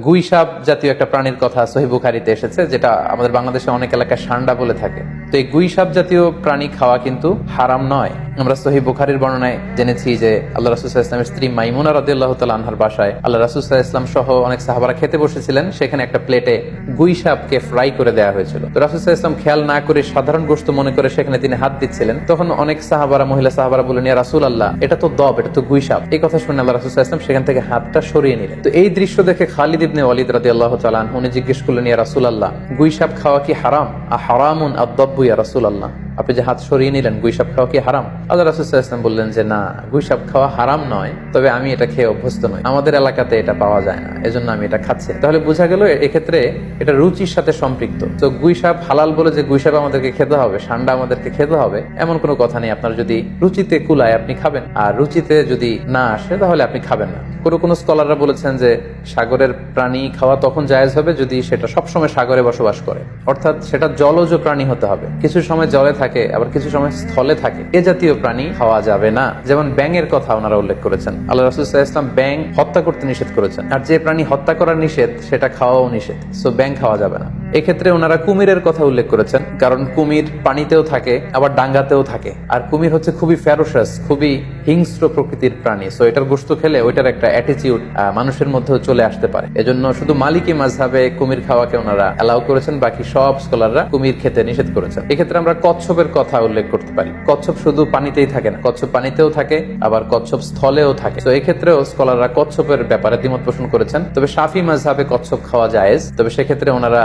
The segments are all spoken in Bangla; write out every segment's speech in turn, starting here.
গুই সাপ জাতীয় একটা প্রাণীর কথা সহিহ বুখারীতে এসেছে, যেটা আমাদের বাংলাদেশে অনেক এলাকায় সান্ডা বলে থাকে। তো এই গুই সাপ জাতীয় প্রাণী খাওয়া কিন্তু হারাম নয়। আমরা সহিহ বুখারীর বর্ণনায় জেনেছি যে আল্লাহ রাসূল সাল্লাল্লাহু আলাইহি ওয়াসাল্লামের স্ত্রী মাইমুনা রাদিয়াল্লাহু তাআলা আনহার বাসায় আল্লাহ রাসূল সাল্লাল্লাহু আলাইহি ওয়াসাল্লাম সহ অনেক সাহাবারা খেতে বসেছিলেন। সেখানে একটা প্লেটে গুই সাপকে ফ্রাই করে দেওয়া হয়েছিল। তো রাসূল সাল্লাল্লাহু আলাইহি ওয়াসাল্লাম খেয়াল না করে সাধারণ গোশত মনে করে সেখানে তিনি হাত দিচ্ছিলেন। তখন অনেক সাহাবারা, মহিলা সাহাবারা বললেন, ইয়া রাসূলুল্লাহ, এটা তো দব, এটা তো গুই সাপ। এই কথা শুনে আল্লাহ রাসূল সাল্লাল্লাহু আলাইহি ওয়াসাল্লাম সেখান থেকে হাতটা সরিয়ে নিলেন। তো এই দৃশ্য দেখে খালিদ ইবনে ওয়ালিদ রাদিয়াল্লাহু তাআলা আনহু উনি জিজ্ঞেস করলেন, ইয়া রাসূলুল্লাহ, গুই সাপ খাওয়া কি হারাম? হারামুন আদ-দাব্বু ইয়া রাসূলুল্লাহ, আপনি যে হাত সরিয়ে নিলেন, গুই সাপ খাওয়া কি হারাম? আল্লাহ রাসূল সাল্লাল্লাহু আলাইহি ওয়াসাল্লাম বললেন যে না, গুই সাপ খাওয়া হারাম নয়, তবে আমি এটা খেয়ে অভ্যস্ত নই, আমাদের এলাকাতে এটা পাওয়া যায় না, এজন্য আমি এটা খাচ্ছি। তাহলে বোঝা গেল এক্ষেত্রে এটা রুচির সাথে সম্পৃক্ত। তো গুই সাপ হালাল বলে যে গুই সাপ আমাদেরকে খেতে হবে, সান্ডা আমাদেরকে খেতে হবে, এমন কোনো কথা নেই। আপনার যদি রুচিতে কুলায় আপনি খাবেন, আর রুচিতে যদি না আসে তাহলে আপনি খাবেন না। কোন স্কলাররা বলেছেন যে সাগরের প্রাণী খাওয়া তখন জায়েজ হবে যদি সেটা সবসময় সাগরে বসবাস করে, অর্থাৎ সেটা জলজ প্রাণী হতে হবে। কিছু সময় জলে থাকে, আবার কিছু সময় স্থলে থাকে, এ জাতীয় প্রাণী খাওয়া যাবে না। যেমন ব্যাঙের কথা ওনারা উল্লেখ করেছেন, আল্লাহ রাসূল সাল্লাল্লাহু আলাইহি ওয়াসাল্লাম ব্যাঙ হত্যা করতে নিষেধ করেছেন, আর যে প্রাণী হত্যা করা নিষেধ সেটা খাওয়াও নিষেধ, সো ব্যাঙ খাওয়া যাবে না। এক্ষেত্রে ওনারা কুমিরের কথা উল্লেখ করেছেন, কারণ কুমির পানিতেও থাকে আবার ডাঙ্গাতেও থাকে, আর কুমির হচ্ছে খুবই ফেরোসাস, খুবই হিংস্র প্রকৃতির প্রাণী। সো এটার গোশত খেলে ওইটার একটা অ্যাটিটিউড মানুষের মধ্যেও চলে আসতে পারে। এজন্য শুধু মালিকি মাযহাবে কুমির খাওয়াকে ওনারা অ্যালাউ করেছেন, বাকি সব স্কলাররা কুমির খেতে নিষেধ করেছেন। এক্ষেত্রে আমরা কচ্ছপের কথা উল্লেখ করতে পারি। কচ্ছপ শুধু পানিতেই থাকে না, কচ্ছপ পানিতেও থাকে, আবার কচ্ছপ স্থলেও থাকে। তো এক্ষেত্রেও স্কলাররা কচ্ছপের ব্যাপারে দ্বিমত পোষণ করেছেন। তবে শাফি মাযহাবে কচ্ছপ খাওয়া জায়েজ, তবে সেক্ষেত্রে ওনারা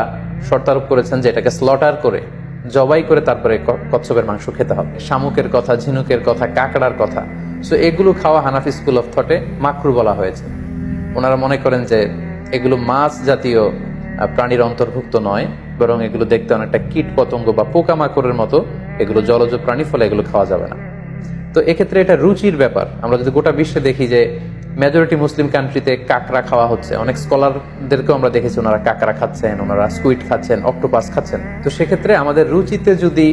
শর্ত আরোপ করেছেন যে এটাকে স্লটার করে, জবাই করে তারপরে কচ্ছপের মাংস খেতে হবে। শামুকের কথা, ঝিনুকের কথা, কাঁকড়ার কথা, সো এগুলো খাওয়া হানাফি স্কুল অফ থটে মাকরু বলা হয়েছে। ওনারা মনে করেন যে এগুলো মাছ জাতীয় প্রাণীর অন্তর্ভুক্ত নয়, বরং এগুলো দেখতে অনেকটা কীট পতঙ্গ বা পোকামাকড়ের মতো, এগুলো জলজ প্রাণী, ফলে এগুলো খাওয়া যাবে না। তো এক্ষেত্রে এটা রুচির ব্যাপার। আমরা যদি গোটা বিশ্বে দেখি যে মেজরিটি মুসলিম কান্ট্রিতে কাঁকড়া খাওয়া হচ্ছে, অনেক স্কলারদেরকেও আমরা দেখেছি ওনারা কাঁকড়া খাচ্ছেন, ওনারা স্কুইড খাচ্ছেন, অক্টোপাস খাচ্ছেন। তো সেক্ষেত্রে আমাদের রুচিতে যদি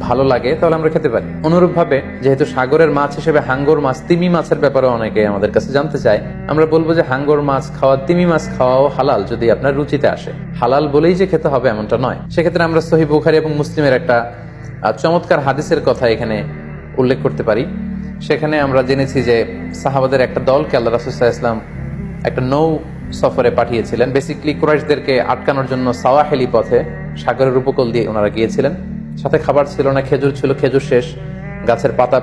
ভালো লাগে তাহলে আমরা খেতে পারি। অনুরূপ ভাবে যেহেতু সাগরের মাছ হিসেবে হাঙ্গর মাছ, তিমি মাছের ব্যাপারে অনেকে আমাদের কাছে জানতে চায়, আমরা বলবো যে হাঙ্গর মাছ খাওয়া, তিমি মাছ খাওয়াও হালাল যদি আপনার রুচিতে আসে। হালাল বলেই যে খেতে হবে এমনটা নয়। সেক্ষেত্রে আমরা সহিহ বুখারী এবং মুসলিমের একটা চমৎকার হাদিসের কথা এখানে উল্লেখ করতে পারি। সেখানে আমরা জেনেছি যে সাহাবাদের একটা দলকে আল্লাহ রাসূল সাল্লাল্লাহু আলাইহি ওয়াসাল্লাম একটা নৌ সফরে পাঠিয়েছিলেন। বেসিক্যালি কুরাইশদেরকে আটকানোর জন্য সাওয়াহিলি পথে, সাগরের উপকূল দিয়ে ওনারা গিয়েছিলেন। সাথে খাবার ছিল না, খেজুর ছিল, খেজুর শেষ, গাছের পাতা